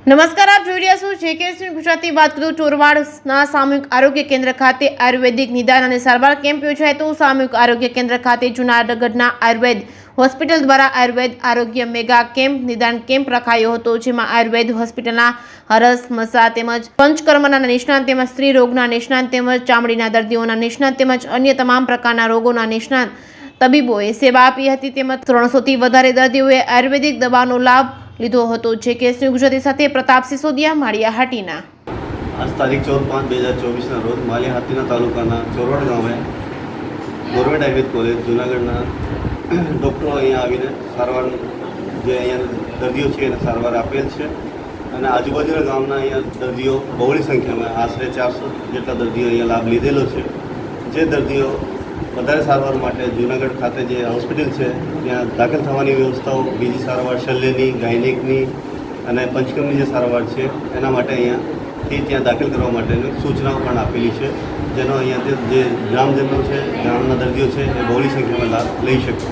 નમસ્કાર, આપ જોઈ રહ્યા છો જેકેએસની ગુજરાતી વાત કરું. ચોરવાડના સામૂહિક આરોગ્ય કેન્દ્ર ખાતે આયુર્વેદિક નિદાન અને સારવાર કેમ્પ યોજાયો હતો. સામૂહિક આરોગ્ય કેન્દ્ર ખાતે જૂનાગઢના આયુર્વેદ હોસ્પિટલ દ્વારા આયુર્વેદ આરોગ્ય મેગા કેમ્પ નિદાન કેમ્પ રખાયો હતો, જેમાં આયુર્વેદ હોસ્પિટલના હરસ, મસા તેમજ પંચકર્મના નિષ્ણાત તેમજ સ્ત્રી રોગના નિષ્ણાત તેમજ ચામડીના દર્દીઓના નિષ્ણાત તેમજ અન્ય તમામ પ્રકારના રોગોના નિષ્ણાત તબીબોએ સેવા આપી હતી. તેમજ 300થી વધારે દર્દીઓએ આયુર્વેદિક દવાનો લાભ લીધો હતો. જેકેએસની ગુજરાતી સાથે પ્રતાપ સિસોદિયા, માળિયાહાટીના. आज तारीख 4/5/2024 रोज मालियाहाटीना तालुकाना ચોરવાડ ગામે ગવર્મેન્ટ આયુર્વેદ કોલેજ જૂનાગઢના ડૉક્ટરો અહીંયા આવીને સારવાર જે અહીંયા દર્દીઓ છે એને સારવાર આપેલ છે અને આજુબાજુના ગામના અહીંયા દર્દીઓ બહોળી સંખ્યામાં આશરે 400 જેટલા દર્દીઓ અહીંયા લાભ લીધેલો છે. જે દર્દીઓ વધારે સારવાર માટે જૂનાગઢ ખાતે જે હોસ્પિટલ છે ત્યાં દાખલ થવાની વ્યવસ્થાઓ, બીજી સારવાર શલ્યની, ગાયનિકની અને પંચકર્મની જે સારવાર છે એના માટે અહીંયાથી ત્યાં દાખલ કરવા માટેની સૂચનાઓ પણ આપેલી છે, જેનો અહીંયા જે ગ્રામજનો છે, ગામના દર્દીઓ છે એ બહોળી સંખ્યામાં લાભ લઈ શકે.